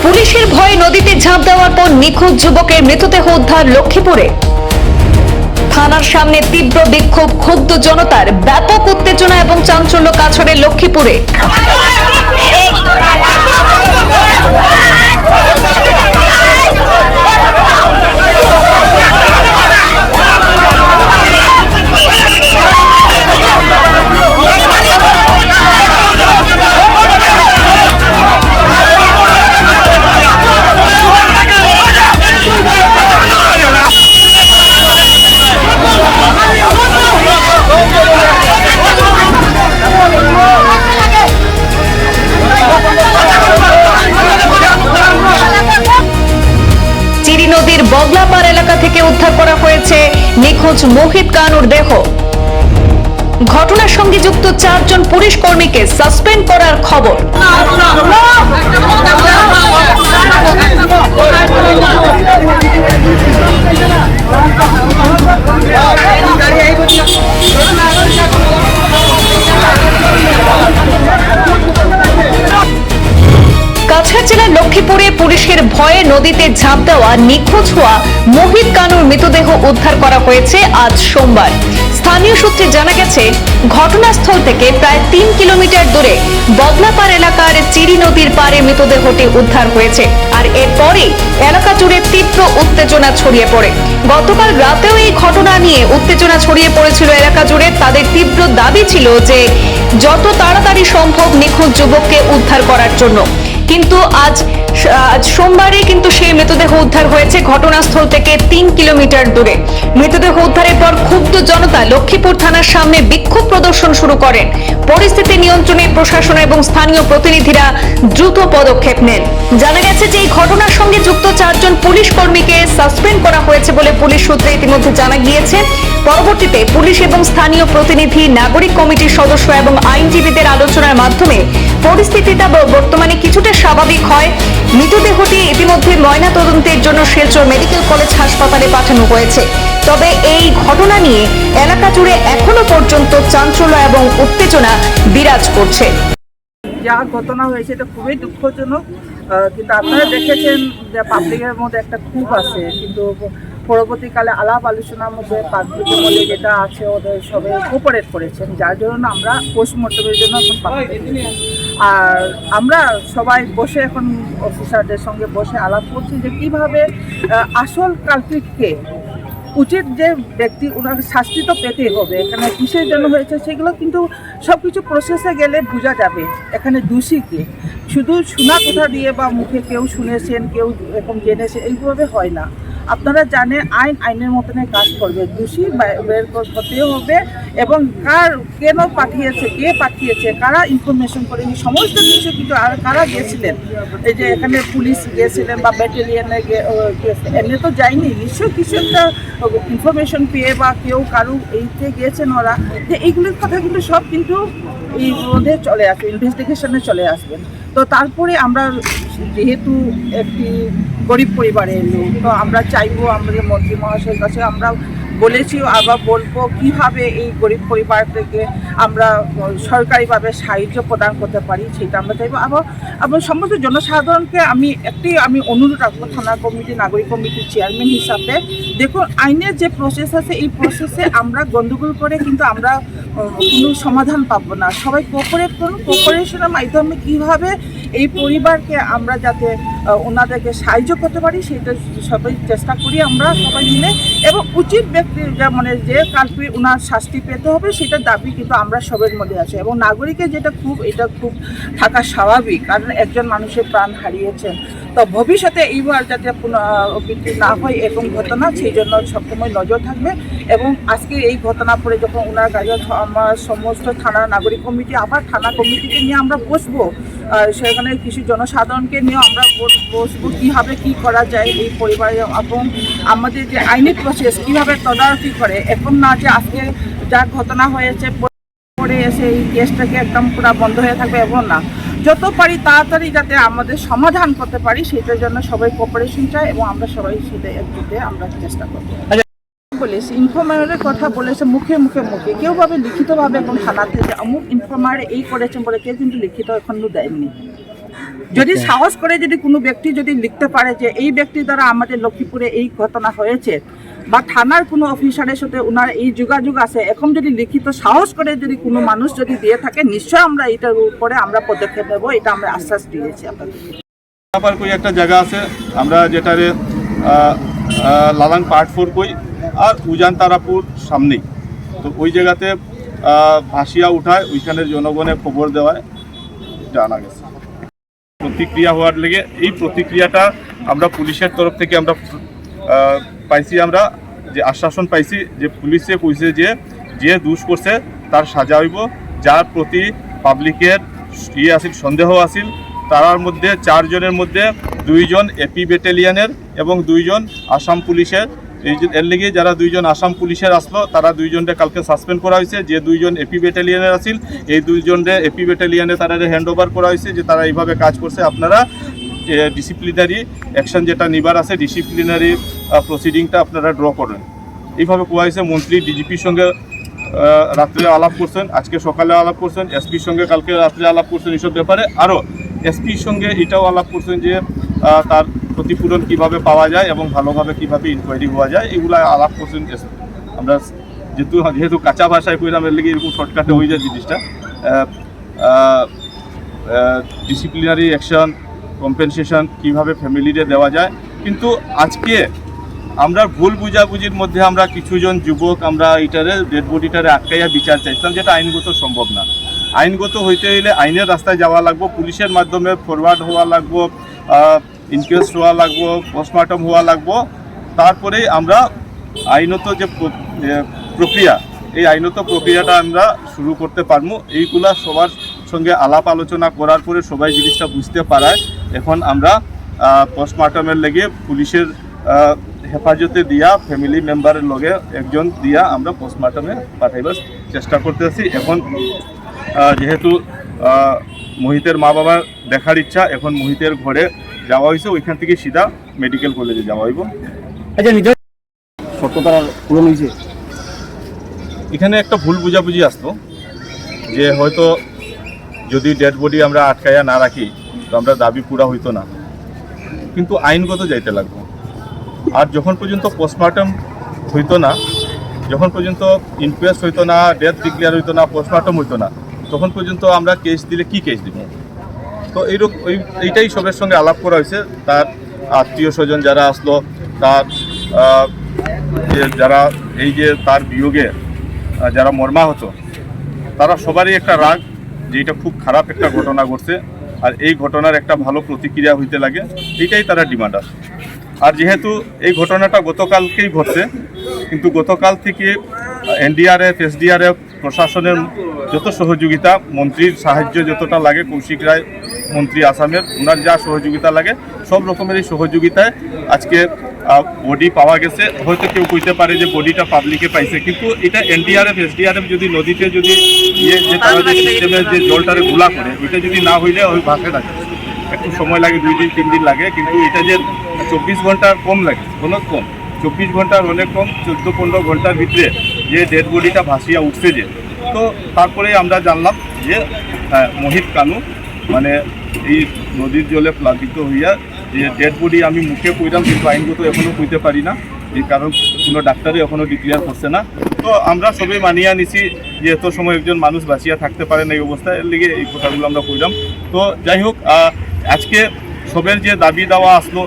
পুলিশের ভয়ে নদীতে ঝাঁপ দেওয়ার পর নিখোঁজ যুবকের মৃতদেহ উদ্ধার লক্ষ্মীপুরে। থানার সামনে তীব্র বিক্ষোভ, ক্ষুব্ধ জনতার, ব্যাপক উত্তেজনা এবং চাঞ্চল্য কাছড়ে লক্ষ্মীপুরে। নদীর বগলাপাড় এলাকা থেকে উদ্ধার করা হয়েছে নিখোঁজ মোহিত কানুর দেহ। ঘটনার সঙ্গে যুক্ত 4 জন পুলিশ কর্মীকে সাসপেন্ড করার খবর। কাছাড় জেলার লক্ষ্মীপুরে পুলিশের ভয়ে নদীতে ঝাঁপ দেওয়া নিখোঁজ হওয়া মোহিত কানুর মৃতদেহ উদ্ধার করা হয়েছে আজ সোমবার। স্থানীয় সূত্রে জানা গেছে, ঘটনাস্থল থেকে প্রায় 3 কিলোমিটার দূরে বগলাপাড় এলাকার চিরি নদীর পাড়ে মৃতদেহটি উদ্ধার হয়েছে। আর এরপরেই এলাকা জুড়ে তীব্র উত্তেজনা ছড়িয়ে পড়ে। গতকাল রাতেও এই ঘটনা নিয়ে উত্তেজনা ছড়িয়ে পড়েছিল এলাকা জুড়ে। তাদের তীব্র দাবি ছিল যে যত তাড়াতাড়ি সম্ভব নিখোঁজ যুবককে উদ্ধার করার জন্য। কিন্তু আজ সোমবারে কিন্তু সেই মৃতদেহ উদ্ধার হয়েছে ঘটনাস্থল থেকে 3 কিলোমিটার দূরে। মৃতদেহ উদ্ধারের পর ক্ষুব্ধ জনতা লক্ষ্মীপুর থানার সামনে বিক্ষোভ প্রদর্শন শুরু করেন। পরিস্থিতি নিয়ন্ত্রণে প্রশাসন এবং স্থানীয় প্রতিনিধিরা দ্রুত পদক্ষেপ নেন। জানা গেছে যে এই ঘটনার সঙ্গে যুক্ত 4 জন পুলিশ কর্মীকে সাসপেন্ড করা হয়েছে বলে পুলিশ সূত্রে ইতিমধ্যে জানা গিয়েছে। পরবর্তীতে পুলিশ এবং স্থানীয় প্রতিনিধি, নাগরিক কমিটির সদস্য এবং আইনজীবীদের আলোচনার মাধ্যমে পরিস্থিতিটা বর্তমানে কিছুটা স্বাভাবিক হয়। মৃতদেহটি ইতিমধ্যে ময়না তদন্তের জন্য শিলচর মেডিকেল কলেজ হাসপাতালে পাঠানো হয়েছে। তবে এই ঘটনা নিয়ে এলাকা জুড়ে এখনো পর্যন্ত চাঞ্চল্য এবং উত্তেজনা বিরাজ করছে। যা ঘটনা হয়েছে এটা খুবই দুঃখজনক, কিন্তু আপনারা দেখেছেন যে পাবলিকের মধ্যে একটা ক্ষোভ আছে, কিন্তু পরবর্তীকালে আলাপ আলোচনার মধ্যে পাবলিকের মধ্যে যেটা আছে ওদের সবাই কোঅপারেট করেছেন, যার জন্য আমরা পোস্টমর্টমের জন্য এখন আর আমরা সবাই বসে এখন অফিসারদের সঙ্গে বসে আলাপ করছি যে কীভাবে আসল কালপ্রিটকে উচিত যে ব্যক্তি ওনার শাস্তি তো পেতেই হবে। এখানে কিসের জন্য হয়েছে সেগুলো কিন্তু সব কিছু প্রসেসে গেলে বোঝা যাবে এখানে দোষীকে। শুধু শোনা কথা দিয়ে বা মুখে কেউ শুনেছেন কেউ এরকম জেনেছে এইভাবে হয় না। আপনারা জানেন আইনের মতনে কাজ করবে, দোষী বের করতে হবে এবং কেন পাঠিয়েছে, কে পাঠিয়েছে, কারা ইনফরমেশন করে, এই সমস্ত কিছু কিন্তু আর কারা গিয়েছিলেন, এই যে এখানে পুলিশ গিয়েছিলেন বা ব্যাটালিয়নে এমনি তো যায়নি, নিশ্চয়ই কিছু একটা ইনফরমেশন পেয়ে বা কেউ কারু এইতে গিয়েছেন ওরা, যে এইগুলোর কথা কিন্তু সব কিন্তু এই মধ্যে চলে আসবে, ইনভেস্টিগেশনে চলে আসবেন। তো তারপরে আমরা যেহেতু একটি গরিব পরিবারের লোক, তো আমরা চাইবো আমাদের মন্ত্রী মহাশয়ের কাছে আমরা বলেছি, আবার বলবো কীভাবে এই গরিব পরিবার থেকে আমরা সরকারিভাবে সাহায্য প্রদান করতে পারি সেটা আমরা চাইবো। আবার সমস্ত জনসাধারণকে আমি অনুরোধ রাখবো থানা কমিটি, নাগরিক কমিটির চেয়ারম্যান হিসাবে, দেখুন আইনের যে প্রসেস আছে এই প্রসেসে আমরা গন্ডগোল করে কিন্তু আমরা কোনো সমাধান পাবো না। সবাই কোঅপারেট করুন, কোঅপারেশনের মাধ্যমে কীভাবে এই পরিবারকে আমরা যাতে ওনাদেরকে সাহায্য করতে পারি সেটা সবাই চেষ্টা করি আমরা সবাই মিলে, এবং উচিত ব্যক্তি মানে যে কালপ্রিট ওনার শাস্তি পেতে হবে সেটার দাবি কিন্তু আমরা সবের মধ্যে আছে। এবং নাগরিকের যেটা এটা খুব থাকা স্বাভাবিক, কারণ একজন মানুষের প্রাণ হারিয়েছেন। তো ভবিষ্যতে এইবার যাতে পুনরাবৃত্তি না হয় এরকম ঘটনা, সেই জন্য সবসময় নজর থাকবে। এবং আজকে এই ঘটনা পরে যখন ওনার কাছে আমার সমস্ত থানা নাগরিক কমিটি, আবার থানা কমিটিকে নিয়ে আমরা বসবো, সেখানে কিছু জনসাধারণকে নিয়ে আমরা বসবো কীভাবে কী করা যায় এই পরিবারে, এবং আমাদের যে আইনি প্রসেস কীভাবে তদারকি করে, এখন না যে আজকে যা ঘটনা হয়েছে পরে এসে এই কেসটাকে একদম পুরো বন্ধ হয়ে থাকবে এমন না, যত পারি তাড়াতাড়ি যাতে আমাদের সমাধান করতে পারি সেটার জন্য সবাই কোঅপারেশন চাই এবং আমরা সবাই সেটা একজুটে আমরা চেষ্টা করবো। বলেছে ইনফরমারের কথা বলেছে মুখে কেউ ভাবে লিখিতভাবে এখন থানাতে যে অমুক ইনফরমার এই করেছেন বলে কেউ কিন্তু লিখিত এখনো দেয়নি। যদি সাহস করে যদি কোনো ব্যক্তি যদি লিখতে পারে যে এই ব্যক্তি দ্বারা আমাদের লক্ষ্মীপুরে এই ঘটনা হয়েছে, বা থানার কোনো অফিসারের সাথে ওনার এই যোগাযোগ আছে, এখন যদি লিখিত সাহস করে যদি কোনো মানুষ যদি দিয়ে থাকে, নিশ্চয় আমরা এটার উপরে আমরা পদক্ষেপ নেব, এটা আমরা আশ্বাস দিয়েছি আপনাদেরকে। কই একটা জায়গা আছে আমরা যেটারে লালাং পার্ট 4 কই আর উজান তারাপুর সামনেই, তো ওই জায়গাতে ভাসিয়া উঠায়, ওইখানের জনগণের খবর দেওয়ায় জানা গেছে। প্রতিক্রিয়া হওয়ার লেগে এই প্রতিক্রিয়াটা আমরা পুলিশের তরফ থেকে আমরা পাইছি, আমরা যে আশ্বাসন পাইছি যে পুলিশে কইছে যে যে দোষ করছে তার সাজা হইব, যার প্রতি পাবলিকের আছিল সন্দেহ আছিল তার মধ্যে 4 জনের মধ্যে 2 জন এপি ব্যাটালিয়নের এবং 2 জন আসাম পুলিশের। এর লেগে যারা 2 জন আসাম পুলিশের আসলো তারা 2 জনকে কালকে সাসপেন্ড করা হয়েছে। যে 2 জন এপি ব্যাটালিয়নের আছিল এই 2 জনকে এপি ব্যাটালিয়নে তারা হ্যান্ড ওভার করা হয়েছে যে তারা এইভাবে কাজ করছে, আপনারা ডিসিপ্লিনারি অ্যাকশন যেটা নিবার আছে ডিসিপ্লিনারি প্রসিডিংটা আপনারা ড্র করেন। এইভাবে কোয়া হয়েছে। মন্ত্রী ডিজিপির সঙ্গে রাত্রে আলাপ করছেন, আজকে সকালে আলাপ করছেন, এসপির সঙ্গে কালকে রাত্রে আলাপ করছেন এইসব ব্যাপারে। আরও এসপির সঙ্গে এটাও আলাপ করছেন যে তার ক্ষতিপূরণ কিভাবে পাওয়া যায় এবং ভালোভাবে কিভাবে ইনকোয়ারি হওয়া যায়, এগুলো আলাপ করছেন এসপি। আমরা যেহেতু কাঁচা ভাষায় কইলাম, এর লেগে এরকম শর্টকাটে হয়ে যায় জিনিসটা। ডিসিপ্লিনারি অ্যাকশন, কম্পেনসেশন কীভাবে ফ্যামিলিরে দেওয়া যায়। কিন্তু আজকে আমরা ভুল বুঝাবুঝির মধ্যে আমরা কিছুজন যুবক আমরা এটারে ডেড বডিটারে আটকাইয়া বিচার চাইছিলাম, যেটা আইনগত সম্ভব না। আইনগত হইতে হইলে আইনের রাস্তায় যাওয়া লাগবো, পুলিশের মাধ্যমে ফরওয়ার্ড হওয়া লাগবো, ইনকোয়েস্ট হওয়া লাগবো, পোস্টমর্টম হওয়া লাগবো, তারপরেই আমরা আইনত যে প্রক্রিয়া এই আইনত প্রক্রিয়াটা আমরা শুরু করতে পারবো। এইগুলা সবার সঙ্গে আলাপ আলোচনা করার পরে সবাই জিনিসটা বুঝতে পারায় এখন আমরা পোস্টমর্টমের লেগে পুলিশের হেফাজতে দিয়া ফ্যামিলি মেম্বারের লগে একজন দিয়া আমরা পোস্টমর্টমে পাঠাইবার চেষ্টা করতেছি। এখন যেহেতু মোহিতের মা বাবার দেখার ইচ্ছা, এখন মোহিতের ঘরে যাওয়া হয়েছে, ওইখান থেকে সিধা মেডিকেল কলেজে যাওয়া হইব। আচ্ছা, সত্যতা পূরণ হয়েছে? এখানে একটা ভুল বুঝাবুঝি আসতো যে হয়তো যদি ডেড বডি আমরা আটকাইয়া না রাখি তো আমরা দাবি পুরা হইতো না, কিন্তু আইনগত যাইতে লাগবে। আর যখন পর্যন্ত পোস্টমর্টম হইতো না, যখন পর্যন্ত ইনকোয়েস্ট হইতো না, ডেথ ডিক্লেয়ার হইতো না, পোস্টমর্টম হইতো না, তখন পর্যন্ত আমরা কেস দিলে কি কেস দিব? তো এইটাই সবের সঙ্গে আলাপ করা হয়েছে। তার আত্মীয় স্বজন যারা আসলো, তার যারা এই যে তার বিয়োগে যারা মর্মাহত, তারা সবারই একটা রাগ যে এটা খুব খারাপ একটা ঘটনা ঘটছে, আর এই ঘটনার একটা ভালো প্রতিক্রিয়া হইতে লাগে, এইটাই তারা ডিমান্ড আছে। আর যেহেতু এই ঘটনাটা গতকালকেই ঘটছে, কিন্তু গতকাল থেকে এনডিআরএফ, এসডিআরএফ, প্রশাসনের যত সহযোগিতা, মন্ত্রীর সাহায্য যতটা লাগে, কৌশিক রায় মন্ত্রী আসামের, ওনার যা সহযোগিতা লাগে সব রকমেরই সহযোগিতায় আজকে বডি পাওয়া গেছে। হয়তো কেউ কইতে পারে যে বডিটা পাবলিকে পাইছে, কিন্তু এটা এনডিআরএফ, এসডিআরএফ যদি নদীতে যদি যে তারা যে সিস্টেমের যে জলটারে গুলা করে, ওইটা যদি না হইলে ওই ভাসে থাকে, একটু সময় লাগে, 2 দিন 3 দিন লাগে। কিন্তু এটা যে 24 ঘন্টার কম লাগে, অনেক কম, 24 ঘন্টার অনেক কম, 14-15 ঘন্টার ভিতরে যে ডেড বডিটা ভাসিয়া উঠছে যে, তো তারপরে আমরা জানলাম যে মোহিত কানু মানে এই নদীর জলে প্লাবিত হইয়া যে ডেড বডি আমি মুখে কইলাম, কিন্তু আইনগত এখনও কইতে পারি না, এই কারণ কোনো ডাক্তারই এখনও ডিক্লেয়ার করছে না। তো আমরা সবাই মানিয়া নিছি যে এত সময় একজন মানুষ বাঁচিয়া থাকতে পারে না এই অবস্থায়, এর লিগে এই কথাগুলো আমরা কইলাম। তো যাই হোক, আজকে সবের যে দাবি দেওয়া আসলো